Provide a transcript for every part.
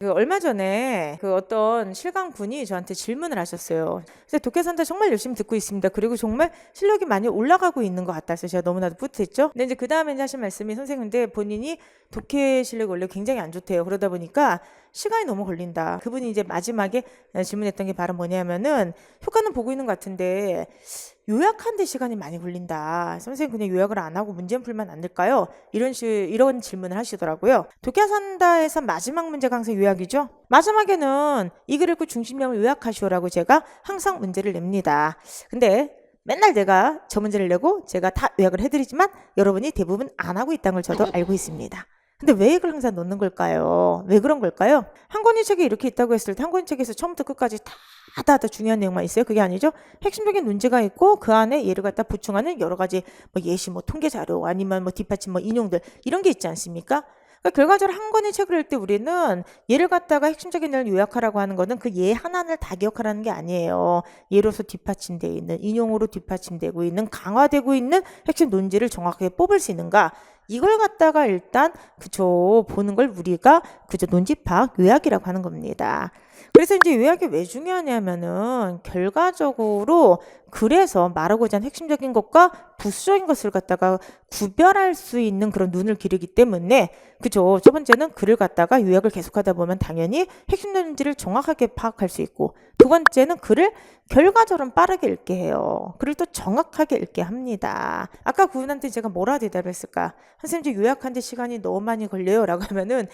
그 얼마 전에 그 어떤 실강 분이 저한테 질문을 하셨어요. 그래서 독해산다 정말 열심히 듣고 있습니다. 그리고 정말 실력이 많이 올라가고 있는 것 같아서 제가 너무나도 뿌듯했죠. 근데 이제 그 다음에 하신 말씀이 선생님 근데 본인이 독해 실력이 원래 굉장히 안 좋대요. 그러다 보니까 시간이 너무 걸린다. 그분이 이제 마지막에 질문했던 게 바로 뭐냐면은 효과는 보고 있는 것 같은데 요약하는데 시간이 많이 걸린다. 선생님 그냥 요약을 안 하고 문제 풀면 안 될까요? 이런 질문을 하시더라고요. 독해산다에서 마지막 문제가 항상 요약이죠. 마지막에는 이 글 읽고 중심명을 요약하시오라고 제가 항상 문제를 냅니다. 근데 맨날 내가 저 문제를 내고 제가 다 요약을 해드리지만 여러분이 대부분 안 하고 있다는 걸 저도 알고 있습니다. 근데 왜 이걸 항상 넣는 걸까요? 왜 그런 걸까요? 한 권의 책에 이렇게 있다고 했을 때 한 권의 책에서 처음부터 끝까지 다 중요한 내용만 있어요? 그게 아니죠. 핵심적인 논제가 있고 그 안에 얘를 갖다 보충하는 여러 가지 뭐 예시, 뭐 통계 자료 아니면 뭐 뒷받침, 뭐 인용들 이런 게 있지 않습니까? 그러니까 결과적으로 한 권의 책을 읽을 때 우리는 얘를 갖다가 핵심적인 내용을 요약하라고 하는 거는 그 예 하나를 다 기억하라는 게 아니에요. 예로서 뒷받침되어 있는, 인용으로 뒷받침되고 있는, 강화되고 있는 핵심 논지를 정확하게 뽑을 수 있는가? 이걸 갖다가 일단 보는 걸 우리가 논지 파악 요약이라고 하는 겁니다. 그래서 이제 요약이 왜 중요하냐면은 결과적으로 글에서 말하고자 하는 핵심적인 것과 부수적인 것을 갖다가 구별할 수 있는 그런 눈을 기르기 때문에 첫 번째는 글을 갖다가 요약을 계속하다 보면 당연히 핵심 논지를 정확하게 파악할 수 있고, 두 번째는 글을 결과적으로 빠르게 읽게 해요. 글을 또 정확하게 읽게 합니다. 아까 그분한테 제가 뭐라 대답했을까? 선생님 요약하는데 시간이 너무 많이 걸려요 라고 하면은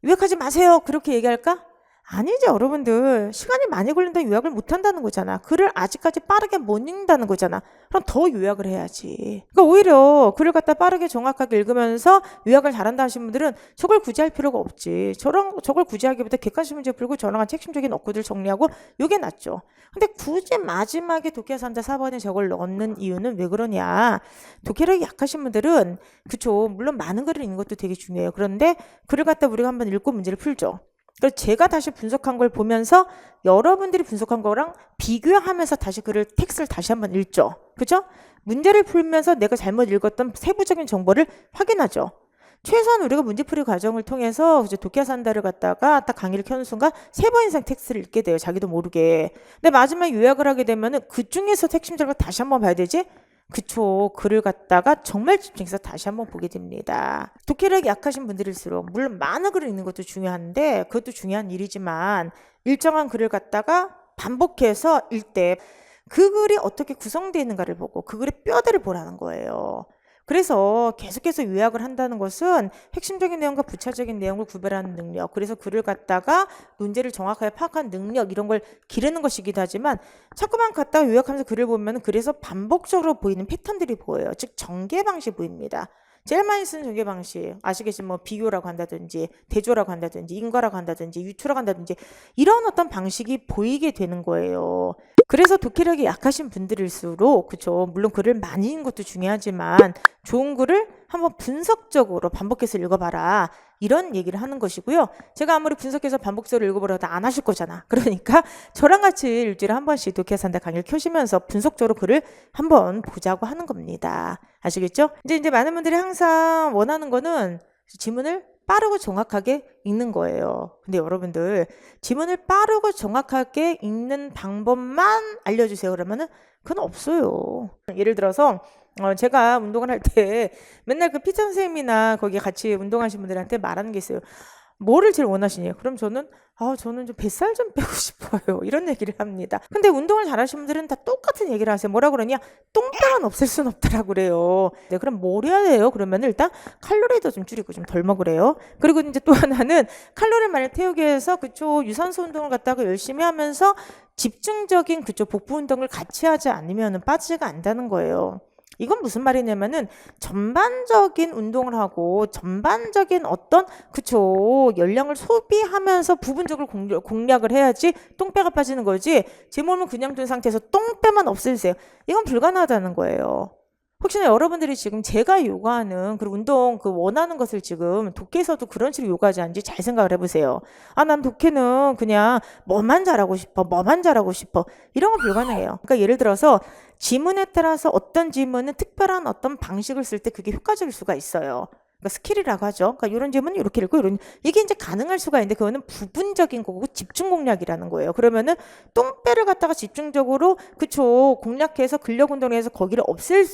요약하지 마세요 그렇게 얘기할까? 아니죠. 여러분들 시간이 많이 걸린다는 요약을 못한다는 거잖아. 글을 아직까지 빠르게 못 읽는다는 거잖아. 그럼 더 요약을 해야지. 그러니까 오히려 글을 갖다 빠르게 정확하게 읽으면서 요약을 잘한다 하시는 분들은 저걸 굳이 할 필요가 없지. 저걸 굳이 하기보다 객관식 문제 풀고 저랑 핵심적인 어구들 정리하고 요게 낫죠. 근데 굳이 마지막에 독해산다 4번에 저걸 넣는 이유는 왜 그러냐. 독해력이 약하신 분들은 물론 많은 글을 읽는 것도 되게 중요해요. 그런데 글을 갖다 우리가 한번 읽고 문제를 풀죠. 그래서 제가 다시 분석한 걸 보면서 여러분들이 분석한 거랑 비교하면서 다시 텍스트를 다시 한번 읽죠. 그죠? 문제를 풀면서 내가 잘못 읽었던 세부적인 정보를 확인하죠. 최소한 우리가 문제풀이 과정을 통해서 독해산다를 갖다가 딱 강의를 켜는 순간 3번 이상 텍스트를 읽게 돼요. 자기도 모르게. 근데 마지막에 요약을 하게 되면은 그 중에서 핵심적으로 다시 한번 봐야 되지? 글을 갖다가 정말 집중해서 다시 한번 보게 됩니다. 독해력이 약하신 분들일수록 물론 많은 글을 읽는 것도 중요한데 그것도 중요한 일이지만 일정한 글을 갖다가 반복해서 읽 때 그 글이 어떻게 구성되어 있는가를 보고 그 글의 뼈대를 보라는 거예요. 그래서 계속해서 요약을 한다는 것은 핵심적인 내용과 부차적인 내용을 구별하는 능력, 그래서 글을 갖다가 논제를 정확하게 파악하는 능력 이런 걸 기르는 것이기도 하지만 자꾸만 갖다가 요약하면서 글을 보면 그래서 반복적으로 보이는 패턴들이 보여요. 즉 전개 방식이 보입니다. 제일 많이 쓰는 전개 방식 아시겠지만 뭐 비교라고 한다든지 대조라고 한다든지 인과라고 한다든지 유추라고 한다든지 이런 어떤 방식이 보이게 되는 거예요. 그래서 독해력이 약하신 분들일수록 물론 글을 많이 읽는 것도 중요하지만 좋은 글을 한번 분석적으로 반복해서 읽어봐라 이런 얘기를 하는 것이고요. 제가 아무리 분석해서 반복적으로 읽어보라도 안 하실 거잖아. 그러니까 저랑 같이 일주일에 한 번씩 독해산다 강의를 켜시면서 분석적으로 글을 한번 보자고 하는 겁니다. 아시겠죠? 이제 많은 분들이 항상 원하는 거는 지문을 빠르고 정확하게 읽는 거예요. 근데 여러분들 지문을 빠르고 정확하게 읽는 방법만 알려주세요. 그러면은 그건 없어요. 예를 들어서 제가 운동을 할 때 맨날 그 PT 선생님이나 거기 같이 운동하신 분들한테 말하는 게 있어요. 뭐를 제일 원하시냐? 그럼 저는 좀 뱃살 좀 빼고 싶어요. 이런 얘기를 합니다. 근데 운동을 잘하시는 분들은 다 똑같은 얘기를 하세요. 뭐라 그러냐? 똥배만 없앨 순 없더라고 그래요. 네, 그럼 뭘 해야 돼요? 그러면 일단 칼로리도 좀 줄이고 좀 덜 먹으래요. 그리고 이제 또 하나는 칼로리 많이 태우기 위해서 유산소 운동을 갖다가 열심히 하면서 집중적인 복부 운동을 같이 하지 않으면 빠지지가 않는다는 거예요. 이건 무슨 말이냐면은 전반적인 운동을 하고 전반적인 어떤 열량을 소비하면서 부분적으로 공략을 해야지 똥배가 빠지는 거지 제 몸을 그냥 둔 상태에서 똥배만 없애주세요. 이건 불가능하다는 거예요. 혹시나 여러분들이 지금 제가 요구하는 운동 원하는 것을 지금 독해에서도 그런 식으로 요구하지 않는지 잘 생각을 해보세요. 난 독해는 그냥 뭐만 잘하고 싶어 이런 건 불가능해요. 그러니까 예를 들어서 지문에 따라서 어떤 지문은 특별한 어떤 방식을 쓸 때 그게 효과적일 수가 있어요. 그러니까 스킬이라고 하죠. 그러니까 이런 질문은 이렇게 읽고 이런 이게 이제 가능할 수가 있는데 그거는 부분적인 거고 집중 공략이라는 거예요. 그러면은 똥배를 갖다가 집중적으로 그쵸 공략해서 근력 운동을 해서 거기를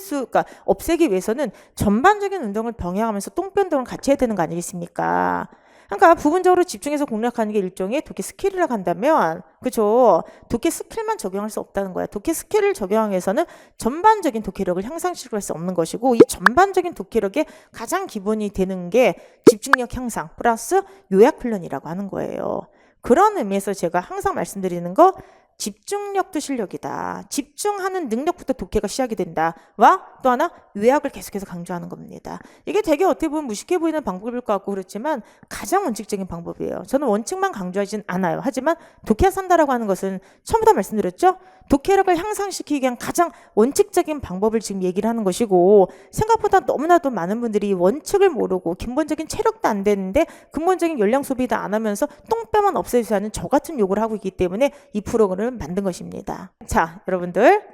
그러니까 없애기 위해서는 전반적인 운동을 병행하면서 똥배 운동을 같이 해야 되는 거 아니겠습니까? 그러니까 부분적으로 집중해서 공략하는 게 일종의 독해 스킬이라고 한다면 그죠? 독해 스킬만 적용할 수 없다는 거야. 독해 스킬을 적용하기 위해서는 전반적인 독해력을 향상시킬 수 없는 것이고 이 전반적인 독해력의 가장 기본이 되는 게 집중력 향상 플러스 요약 훈련이라고 하는 거예요. 그런 의미에서 제가 항상 말씀드리는 거 집중력도 실력이다. 집중하는 능력부터 독해가 시작이 된다. 와 또 하나 요약을 계속해서 강조하는 겁니다. 이게 되게 어떻게 보면 무식해 보이는 방법일 것 같고 그렇지만 가장 원칙적인 방법이에요. 저는 원칙만 강조하진 않아요. 하지만 독해 산다라고 하는 것은 처음부터 말씀드렸죠. 독해력을 향상시키기 위한 가장 원칙적인 방법을 지금 얘기를 하는 것이고 생각보다 너무나도 많은 분들이 원칙을 모르고 근본적인 체력도 안 되는데 근본적인 열량 소비도 안 하면서 똥배만 없애주세요 하는 저 같은 욕을 하고 있기 때문에 이 프로그램을 만든 것입니다. 자, 여러분들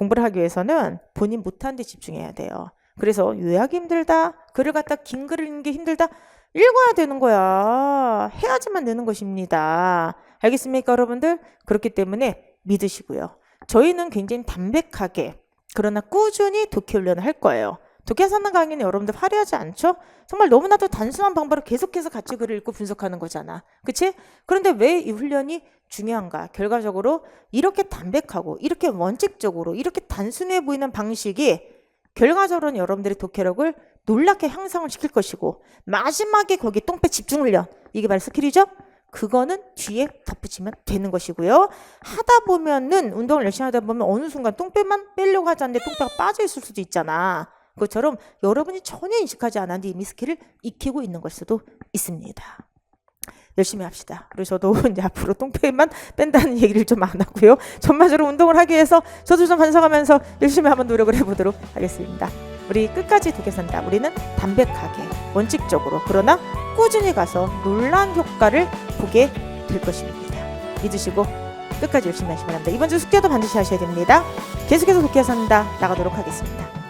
공부를 하기 위해서는 본인 못하는 데 집중해야 돼요. 그래서 요약이 힘들다, 글을 갖다 긴 글을 읽는 게 힘들다, 읽어야 되는 거야. 해야지만 되는 것입니다. 알겠습니까, 여러분들? 그렇기 때문에 믿으시고요. 저희는 굉장히 담백하게 그러나 꾸준히 독해 훈련을 할 거예요. 독해 산는 강의는 여러분들 화려하지 않죠? 정말 너무나도 단순한 방법으로 계속해서 같이 글을 읽고 분석하는 거잖아. 그치? 그런데 왜 이 훈련이 중요한가? 결과적으로 이렇게 담백하고 이렇게 원칙적으로 이렇게 단순해 보이는 방식이 결과적으로는 여러분들의 독해력을 놀랍게 향상을 시킬 것이고 마지막에 거기 똥배 집중 훈련 이게 바로 스킬이죠? 그거는 뒤에 덧붙이면 되는 것이고요. 하다 보면은 운동을 열심히 하다 보면 어느 순간 똥배만 빼려고 하지 않는데 똥배가 빠져 있을 수도 있잖아. 그것처럼 여러분이 전혀 인식하지 않았는데 이미 스킬을 익히고 있는 걸 수도 있습니다. 열심히 합시다. 그리고 저도 이제 앞으로 똥배만 뺀다는 얘기를 좀 안 하고요. 전반적으로 운동을 하기 위해서 저도 좀 반성하면서 열심히 한번 노력을 해보도록 하겠습니다. 우리 끝까지 독해 산다. 우리는 담백하게 원칙적으로 그러나 꾸준히 가서 놀라운 효과를 보게 될 것입니다. 믿으시고 끝까지 열심히 하시기 바랍니다. 이번 주 숙제도 반드시 하셔야 됩니다. 계속해서 독해 산다 나가도록 하겠습니다.